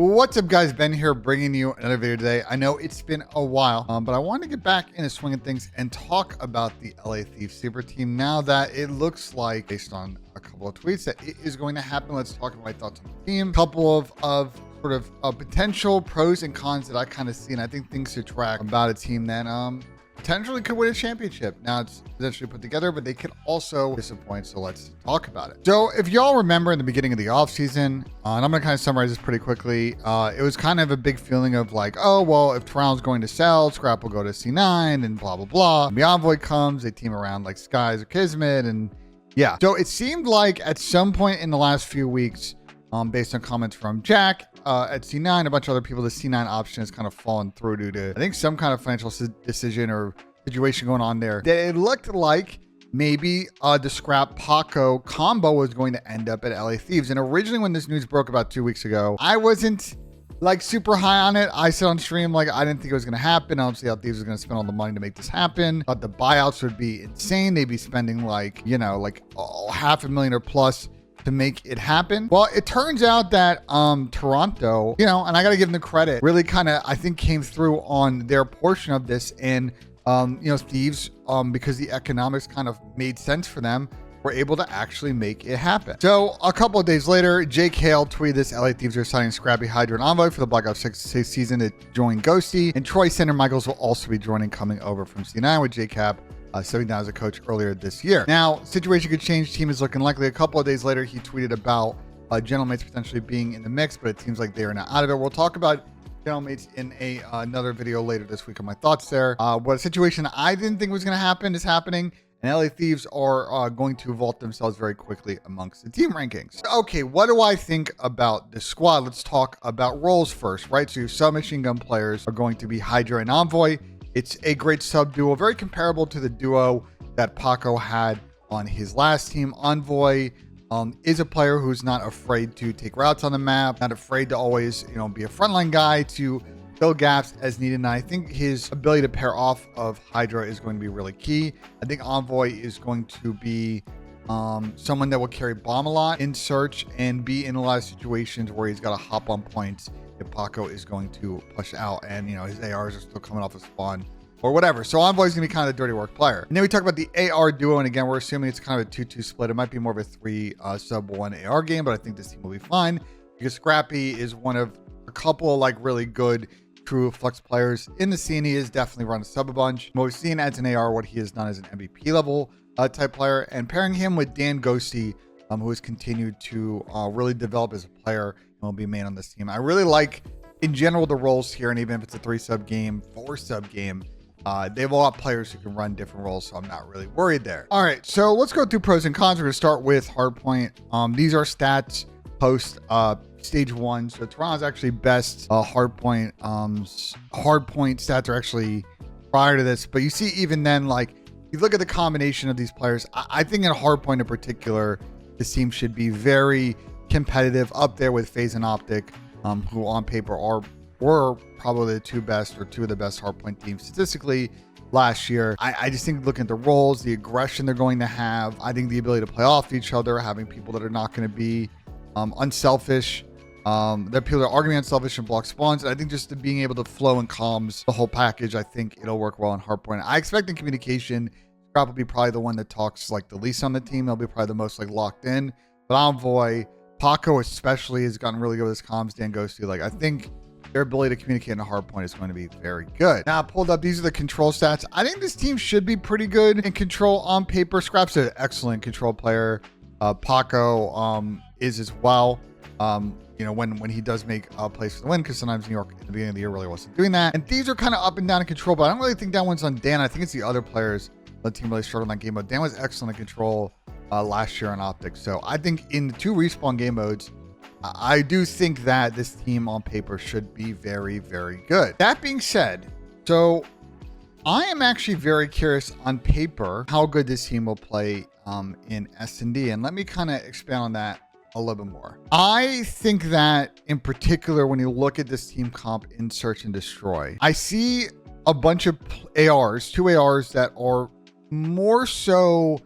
What's up, guys? Ben here, bringing you another video today. I know it's been a while, but I wanted to get back in the swing of things and talk about the LA Thieves super team now that it looks like, based on a couple of tweets, that it is going to happen. Let's talk about my thoughts on the team. Couple of sort of potential pros and cons that I kind of see, and I think things to track about a team that potentially could win a championship. Now it's potentially put together, but they could also disappoint. So let's talk about it. So if y'all remember in the beginning of the offseason, and I'm going to kind of summarize this pretty quickly, it was kind of a big feeling of like, oh, well, if Toronto's going to sell, Scrap will go to C9 and blah, blah, blah. The Envoy comes, they team around like Skies or Kismet. And yeah, so it seemed like at some point in the last few weeks, based on comments from Jack at C9, a bunch of other people, the C9 option has kind of fallen through due to, I think, some kind of financial decision or situation going on there. That it looked like maybe the Scrap Paco combo was going to end up at LA Thieves. And originally when this news broke about 2 weeks ago, I wasn't like super high on it. I said on stream, like, I didn't think it was going to happen. I don't see how Thieves was going to spend all the money to make this happen. But the buyouts would be insane. They'd be spending like, you know, like $500,000 or plus to make it happen. Well, it turns out that Toronto, you know, and I got to give them the credit, really kind of, I think, came through on their portion of this. And, you know, Thieves, because the economics kind of made sense for them, were able to actually make it happen. So a couple of days later, Jake Hale tweeted this: LA Thieves are signing Scrappy, Hydra, and Envoy for the Black Ops 6 season to join DanGhosty. And Troy Sander Michaels will also be joining, coming over from C9 with JCap. Stepping down as a coach earlier this year. Now, situation could change. Team is looking likely. A couple of days later, he tweeted about Gentlemates potentially being in the mix, but it seems like they are now out of it. We'll talk about Gentlemates in another video later this week on my thoughts there. What a situation I didn't think was going to happen is happening, and LA Thieves are going to vault themselves very quickly amongst the team rankings. Okay, what do I think about the squad? Let's talk about roles first, right? So your submachine gun players are going to be Hydra and Envoy. It's a great sub duo, very comparable to the duo that Paco had on his last team. Envoy is a player who's not afraid to take routes on the map, not afraid to always, you know, be a frontline guy to fill gaps as needed. And I think his ability to pair off of Hydra is going to be really key. I think Envoy is going to be someone that will carry bomb a lot in search and be in a lot of situations where he's got to hop on points if Paco is going to push out and, you know, his ARs are still coming off of spawn or whatever. So Envoy is going to be kind of a dirty work player. And then we talk about the AR duo. And again, we're assuming it's kind of a 2-2 split. It might be more of a 3 sub 1 AR game, but I think this team will be fine because Scrappy is one of a couple of like really good true flex players in the scene. He is definitely run a sub a bunch. What we've seen as an AR, what he has done as an MVP level type player, and pairing him with DanGhosty, who has continued to really develop as a player, will be main on this team. I really like, in general, the roles here, and even if it's a 3 sub game, 4 sub game, they have a lot of players who can run different roles, so I'm not really worried there. All right, so let's go through pros and cons. We're going to start with hardpoint. These are stats post stage 1. So Toronto's actually best hardpoint stats are actually prior to this, but you see even then, like, you look at the combination of these players, I think in hardpoint in particular, this team should be very competitive, up there with FaZe and Optic, who on paper were probably the 2 best or 2 of the best hardpoint teams statistically last year. I just think looking at the roles, the aggression they're going to have, I think the ability to play off each other, having people that are not going to be unselfish, that people that are going to be unselfish and block spawns, and I think just being able to flow and comms the whole package, I think it'll work well in hardpoint. I expect in communication, Scrap will be probably the one that talks like the least on the team. They'll be probably the most like locked in, but Envoy, Paco especially, has gotten really good with his comms. DanGhosty, like, I think their ability to communicate in a hard point is going to be very good. Now, I pulled up, these are the control stats. I think this team should be pretty good in control on paper. Scrap's an excellent control player. Paco is as well. You know, when he does make plays for the win, because sometimes New York at the beginning of the year really wasn't doing that. And these are kind of up and down in control, but I don't really think that one's on Dan. I think it's the other players the team really struggled in that game, but Dan was excellent in control last year on Optics. So I think in the 2 respawn game modes, I do think that this team on paper should be very, very good. That being said, so I am actually very curious on paper how good this team will play in S&D. And let me kind of expand on that a little bit more. I think that in particular, when you look at this team comp in Search and Destroy, I see a bunch of ARs, 2 ARs that are more so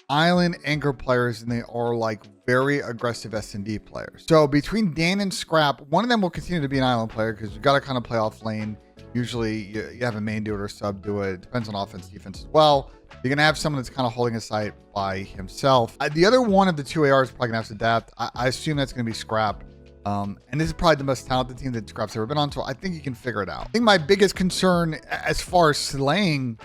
island anchor players than they are like very aggressive S&D players. So between Dan and Scrap, one of them will continue to be an island player because you got to kind of play off lane. Usually you have a main do it or sub do it. It depends on offense, defense as well. You're going to have someone that's kind of holding a site by himself. The other one of the two ARs is probably going to have to adapt. I assume that's going to be Scrap. And this is probably the most talented team that Scrap's ever been on, so I think he can figure it out. I think my biggest concern as far as slaying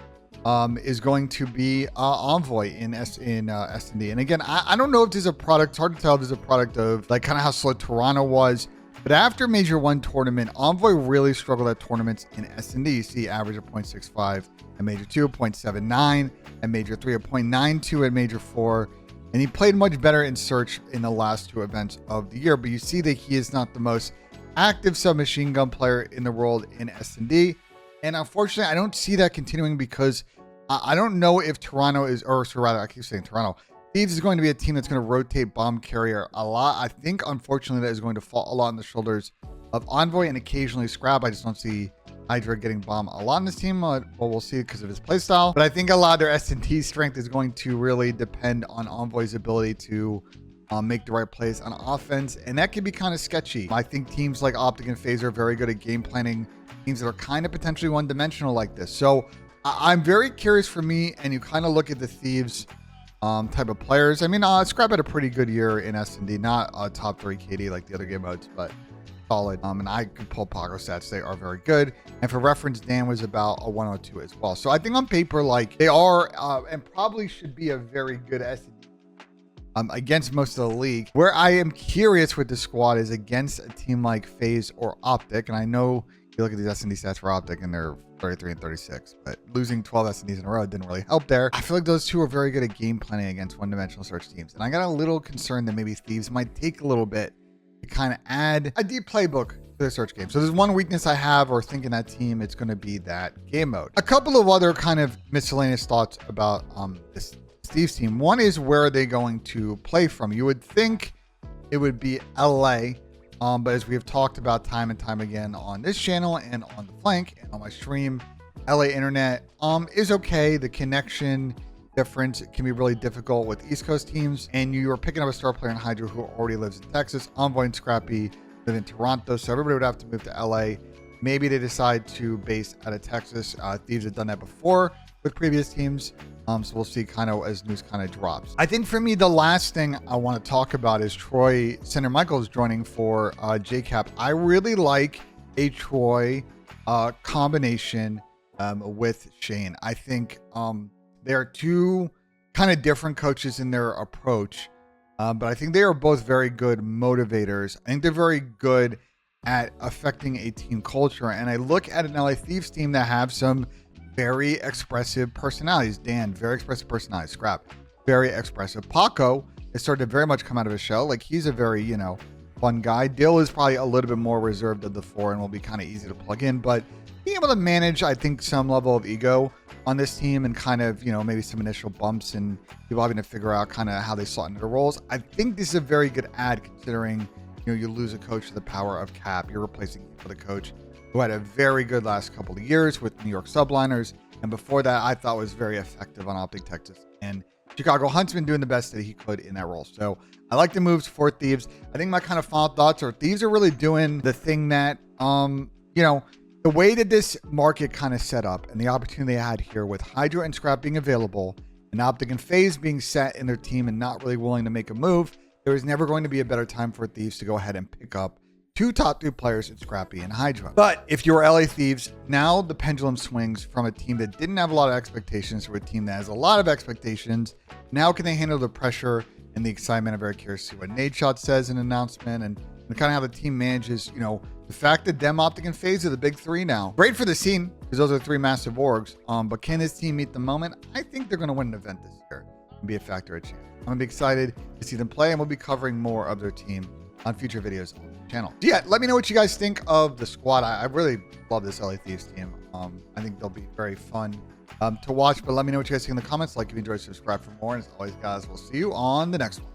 is going to be Envoy in S&D. And again, I don't know if this is a product. It's hard to tell if this is a product of like kind of how slow Toronto was. But after Major 1 tournament, Envoy really struggled at tournaments in S&D. You see average of 0.65 at Major 2, 0.79 at Major 3, a 0.92 at Major 4. And he played much better in Search in the last two events of the year. But you see that he is not the most active submachine gun player in the world in S&D. And unfortunately, I don't see that continuing because I don't know if Toronto is, or rather, I keep saying Toronto. Thieves is going to be a team that's going to rotate bomb carrier a lot. I think, unfortunately, that is going to fall a lot on the shoulders of Envoy and occasionally Scrap. I just don't see Hydra getting bomb a lot in this team. Well, we'll see because of his playstyle. But I think a lot of their S&T strength is going to really depend on Envoy's ability to make the right plays on offense. And that can be kind of sketchy. I think teams like Optic and FaZe are very good at game planning teams that are kind of potentially one-dimensional like this. So I'm very curious for me, and you kind of look at the Thieves type of players. I mean, Scrap had a pretty good year in S&D, not a top 3 KD like the other game modes, but solid. And I could pull Pago stats. They are very good. And for reference, Dan was about a 102 as well. So I think on paper, like they are and probably should be a very good S&D against most of the league. Where I am curious with the squad is against a team like FaZe or Optic. And I know you look at these S&D stats for Optic and they're 33 and 36, but losing 12 S&Ds in a row didn't really help there. I feel like those two are very good at game planning against one-dimensional Search teams. And I got a little concerned that maybe Thieves might take a little bit to kind of add a deep playbook to their Search game. So there's one weakness I have or think in that team, it's going to be that game mode. A couple of other kind of miscellaneous thoughts about this Thieves team. One is where are they going to play from? You would think it would be LA. But as we have talked about time and time again on this channel and on the flank and on my stream, LA internet is okay. The connection difference can be really difficult with East Coast teams. And you are picking up a star player in Hydra who already lives in Texas. Envoy and Scrappy live in Toronto. So everybody would have to move to LA. Maybe they decide to base out of Texas. Thieves have done that before with previous teams. So we'll see kind of as news kind of drops. I think for me, the last thing I want to talk about is Troy Senator Michaels joining for JCap. I really like a Troy combination with Shane. I think they're two kind of different coaches in their approach, but I think they are both very good motivators. I think they're very good at affecting a team culture. And I look at an LA Thieves team that have some very expressive personalities. Dan, very expressive personality. Scrap, very expressive. Paco has started to very much come out of his shell. Like he's a very, fun guy. Dill is probably a little bit more reserved of the four and will be kind of easy to plug in, but being able to manage, I think, some level of ego on this team and kind of, maybe some initial bumps and people having to figure out kind of how they slot into the roles. I think this is a very good ad considering, you lose a coach to the power of cap. You're replacing him with a coach who had a very good last couple of years with New York subliners. And before that, I thought was very effective on Optic Texas. And Chicago Huntsman doing the best that he could in that role. So I like the moves for Thieves. I think my kind of final thoughts are Thieves are really doing the thing that, the way that this market kind of set up and the opportunity they had here with Hydra and Scrap being available and Optic and FaZe being set in their team and not really willing to make a move, there is never going to be a better time for Thieves to go ahead and pick up two top 2 players in Scrappy and Hydra. But if you're LA Thieves, now the pendulum swings from a team that didn't have a lot of expectations to a team that has a lot of expectations. Now can they handle the pressure and the excitement? I'm very curious to see what Nadeshot says in an announcement and kind of how the team manages, the fact that them, Optic, and FaZe are the big 3 now. Great for the scene because those are 3 massive orgs. But can this team meet the moment? I think they're going to win an event this year and be a factor at champ. I'm going to be excited to see them play, and we'll be covering more of their team on future videos on the channel. So yeah, let me know what you guys think of the squad. I really love this LA Thieves team. I think they'll be very fun to watch, but let me know what you guys think in the comments. Like if you enjoyed, subscribe for more. And as always, guys, we'll see you on the next one.